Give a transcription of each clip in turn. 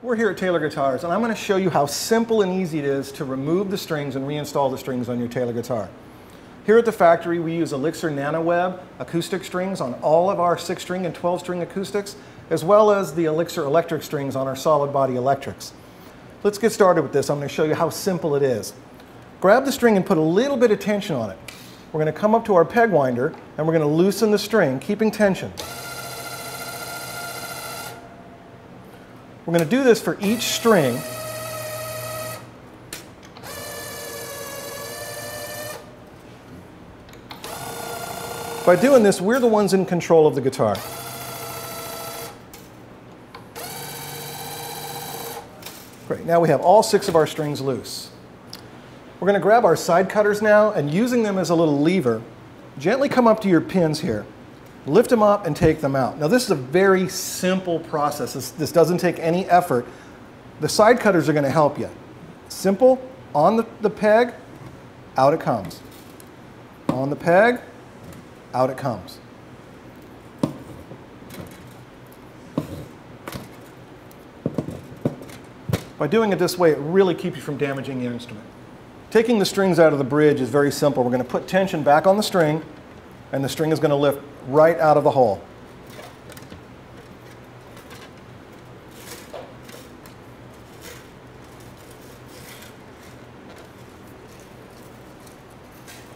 We're here at Taylor Guitars, and I'm going to show you how simple and easy it is to remove the strings and reinstall the strings on your Taylor guitar. Here at the factory, we use 𝐎𝐟𝐟𝐢𝐜𝐢𝐚 NanoWeb acoustic strings on all of our 6-string and 12-string acoustics, as well as the 𝐎𝐟𝐿 electric strings on our solid body electrics. Let's get started with this. I'm going to show you how simple it is. Grab the string and put a little bit of tension on it. We're going to come up to our peg winder, and we're going to loosen the string, keeping tension. We're going to do this for each string. By doing this, we're the ones in control of the guitar. Great, now we have all 6 of our strings loose. We're going to grab our side cutters now, and using them as a little lever, gently come up to your pins here. Lift them up and take them out. Now this is a very simple process. This doesn't take any effort. The side cutters are going to help you. Simple, on the peg, out it comes. On the peg, out it comes. By doing it this way, it really keeps you from damaging your instrument. Taking the strings out of the bridge is very simple. We're going to put tension back on the string, and the string is going to lift right out of the hole.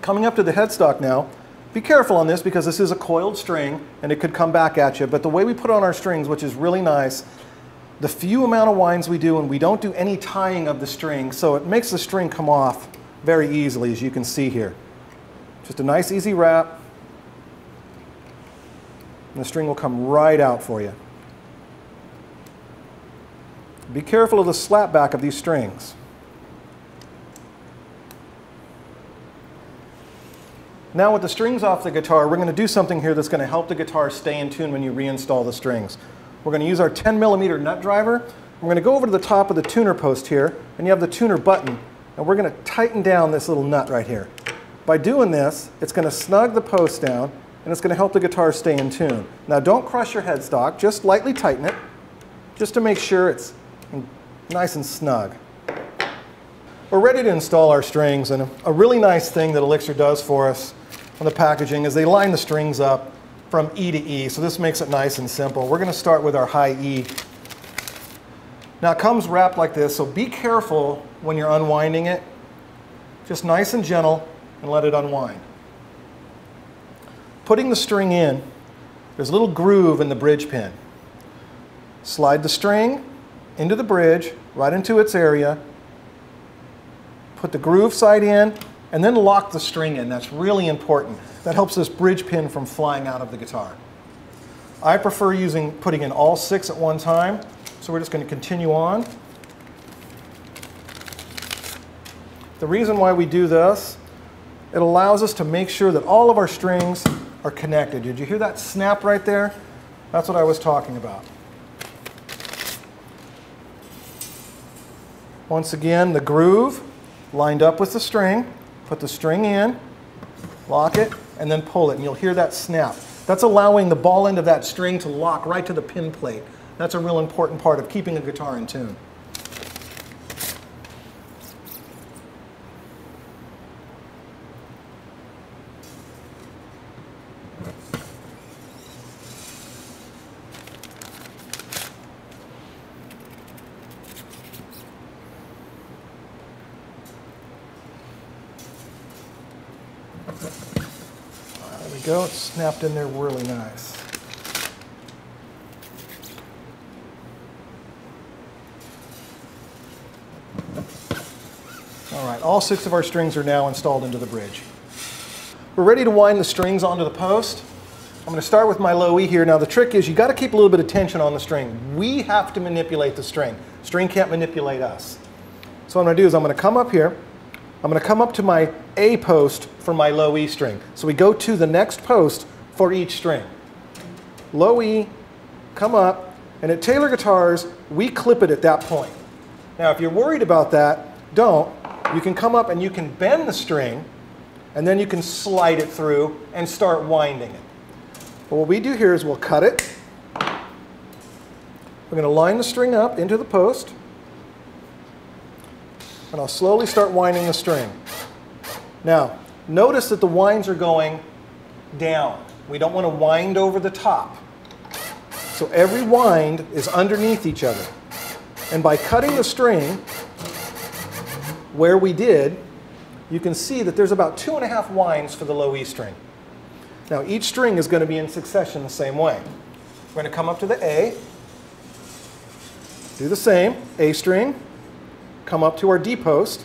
Coming up to the headstock now, be careful on this because this is a coiled string and it could come back at you, but the way we put on our strings, which is really nice, the few amount of winds we do, and we don't do any tying of the string, so it makes the string come off very easily, as you can see here. Just a nice easy wrap, and the string will come right out for you. Be careful of the slap back of these strings. Now with the strings off the guitar, we're going to do something here that's going to help the guitar stay in tune when you reinstall the strings. We're going to use our 10mm nut driver. We're going to go over to the top of the tuner post here, and you have the tuner button, and we're going to tighten down this little nut right here. By doing this, it's going to snug the post down, and it's going to help the guitar stay in tune. Now don't crush your headstock, just lightly tighten it, just to make sure it's nice and snug. We're ready to install our strings, and a really nice thing that 𝐎𝐟𝐿 does for us on the packaging is they line the strings up from E to E, so this makes it nice and simple. We're going to start with our high E. Now it comes wrapped like this, so be careful when you're unwinding it. Just nice and gentle and let it unwind. Putting the string in, there's a little groove in the bridge pin. Slide the string into the bridge, right into its area. Put the groove side in, and then lock the string in. That's really important. That helps this bridge pin from flying out of the guitar. I prefer putting in all 6 at one time, so we're just going to continue on. The reason why we do this, it allows us to make sure that all of our strings are connected. Did you hear that snap right there? That's what I was talking about. Once again, the groove lined up with the string. Put the string in, lock it, and then pull it, and you'll hear that snap. That's allowing the ball end of that string to lock right to the pin plate. That's a real important part of keeping a guitar in tune. There we go, it's snapped in there really nice. All right, all 6 of our strings are now installed into the bridge. We're ready to wind the strings onto the post. I'm going to start with my low E here. Now the trick is you got to keep a little bit of tension on the string. We have to manipulate the string. The string can't manipulate us. So what I'm going to do is I'm going to come up here. I'm going to come up to my A post for my low E string. So we go to the next post for each string. Low E, come up, and at Taylor Guitars, we clip it at that point. Now if you're worried about that, don't. You can come up and you can bend the string, and then you can slide it through and start winding it. But what we do here is we'll cut it, We're going to line the string up into the post, and I'll slowly start winding the string. Now, notice that the winds are going down. We don't want to wind over the top. So every wind is underneath each other. And by cutting the string where we did, you can see that there's about 2.5 winds for the low E string. Now each string is going to be in succession the same way. We're going to come up to the A, do the same, A string, come up to our D post,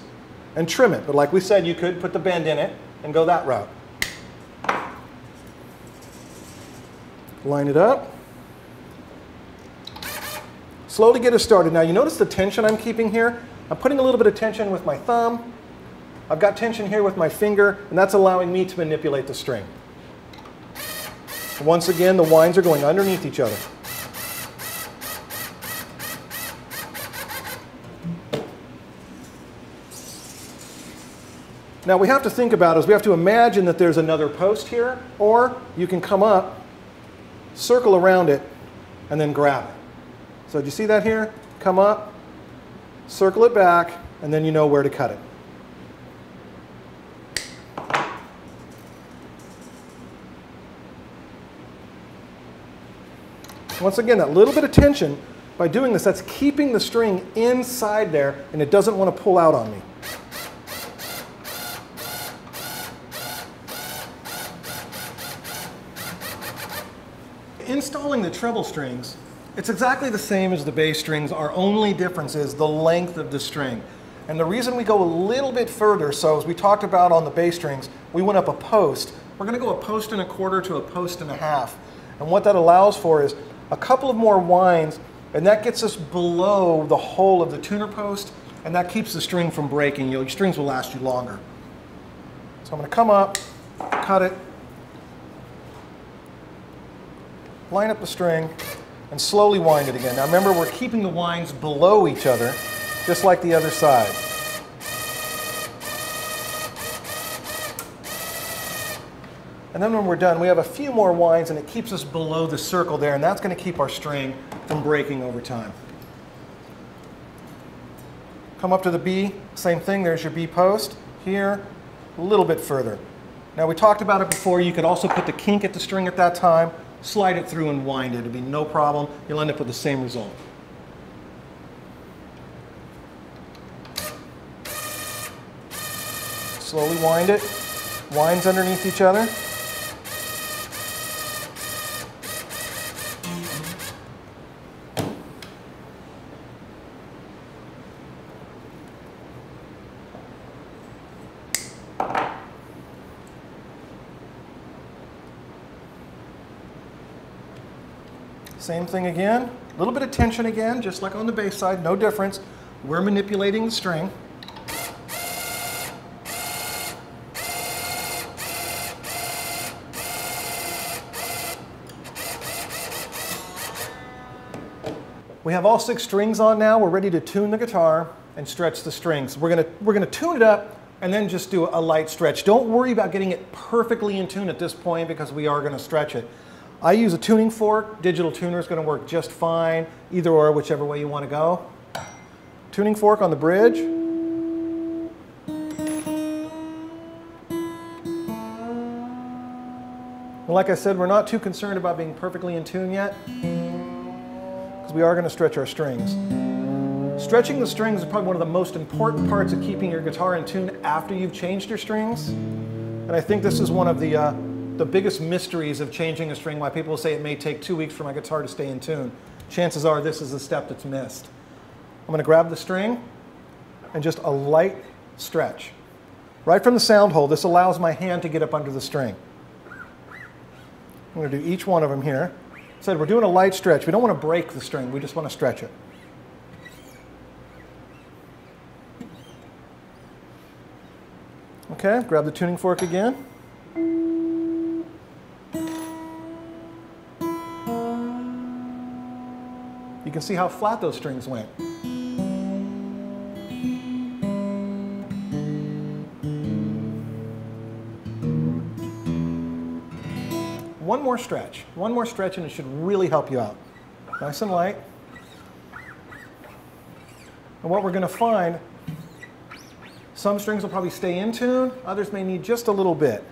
and trim it. But like we said, you could put the bend in it and go that route. Line it up. Slowly get it started. Now you notice the tension I'm keeping here? I'm putting a little bit of tension with my thumb. I've got tension here with my finger, and that's allowing me to manipulate the string. Once again, the winds are going underneath each other. Now we have to think about is we have to imagine that there's another post here, or you can come up, circle around it, and then grab it. So do you see that here? Come up, circle it back, and then you know where to cut it. Once again, that little bit of tension, by doing this, that's keeping the string inside there, and it doesn't want to pull out on me. Installing the treble strings, it's exactly the same as the bass strings. Our only difference is the length of the string. And the reason we go a little bit further, so as we talked about on the bass strings, we went up a post. We're going to go 1.25 posts to 1.5 posts. And what that allows for is a couple of more winds, and that gets us below the hole of the tuner post, and that keeps the string from breaking. Your strings will last you longer. So I'm going to come up, cut it, line up the string, and slowly wind it again. Now remember, we're keeping the winds below each other, just like the other side. And then when we're done, we have a few more winds, and it keeps us below the circle there, and that's going to keep our string from breaking over time. Come up to the B, same thing, there's your B post. Here, a little bit further. Now we talked about it before, you could also put the kink at the string at that time, slide it through and wind it. It'll be no problem. You'll end up with the same result. Slowly wind it. Winds underneath each other. Same thing again, a little bit of tension again, just like on the bass side, no difference. We're manipulating the string. We have all 6 strings on now. We're ready to tune the guitar and stretch the strings. We're gonna tune it up and then just do a light stretch. Don't worry about getting it perfectly in tune at this point because we are gonna stretch it. I use a tuning fork. Digital tuner is going to work just fine, either or, whichever way you want to go. Tuning fork on the bridge. And like I said, we're not too concerned about being perfectly in tune yet, because we are going to stretch our strings. Stretching the strings is probably one of the most important parts of keeping your guitar in tune after you've changed your strings. And I think this is one of the biggest mysteries of changing a string, why people say it may take 2 weeks for my guitar to stay in tune. Chances are this is a step that's missed. I'm going to grab the string and just a light stretch. Right from the sound hole, this allows my hand to get up under the string. I'm going to do each one of them here. Said we're doing a light stretch. We don't want to break the string, we just want to stretch it. Okay, grab the tuning fork again. You can see how flat those strings went. One more stretch and it should really help you out. Nice and light. And what we're going to find, some strings will probably stay in tune, others may need just a little bit.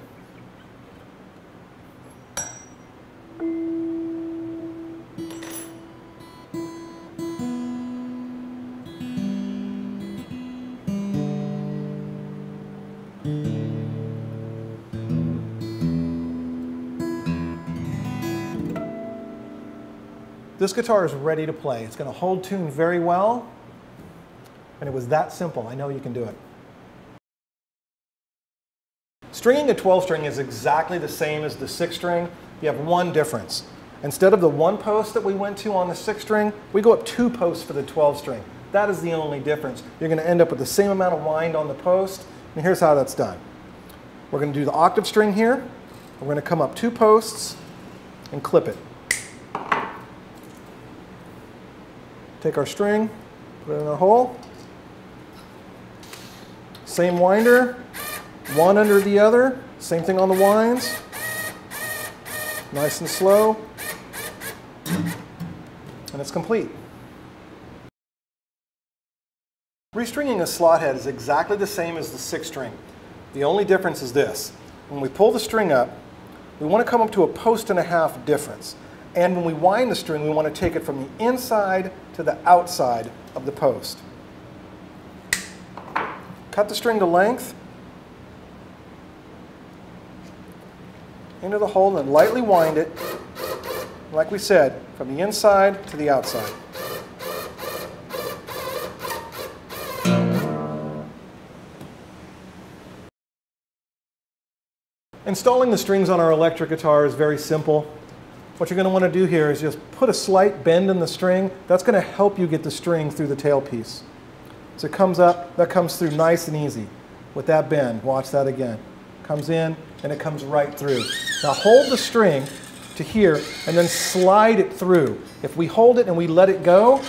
This guitar is ready to play. It's going to hold tune very well, and it was that simple. I know you can do it. Stringing a 12 string is exactly the same as the 6 string. You have one difference. Instead of the 1 post that we went to on the 6 string, we go up 2 posts for the 12 string. That is the only difference. You're going to end up with the same amount of wind on the post, and here's how that's done. We're going to do the octave string here. We're going to come up 2 posts and clip it. Take our string, put it in our hole. Same winder, one under the other. Same thing on the winds. Nice and slow. And it's complete. Restringing a slot head is exactly the same as the 6 string. The only difference is this. When we pull the string up, we want to come up to a post and a half difference. And when we wind the string, we want to take it from the inside to the outside of the post. Cut the string to length, into the hole, and lightly wind it, like we said, from the inside to the outside. Installing the strings on our electric guitar is very simple. What you're going to want to do here is just put a slight bend in the string. That's going to help you get the string through the tailpiece. So it comes up, that comes through nice and easy with that bend. Watch that again. Comes in and it comes right through. Now hold the string to here and then slide it through. If we hold it and we let it go,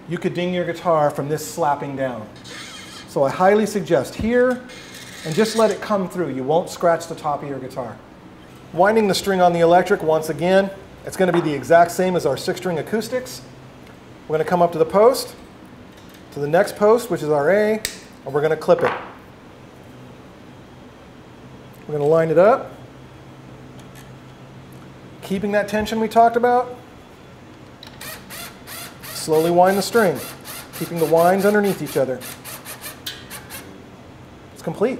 you could ding your guitar from this slapping down. So I highly suggest here and just let it come through. You won't scratch the top of your guitar. Winding the string on the electric, once again, it's going to be the exact same as our 6-string acoustics. We're going to come up to the post, to the next post, which is our A, and we're going to clip it. We're going to line it up, keeping that tension we talked about. Slowly wind the string, keeping the winds underneath each other. It's complete.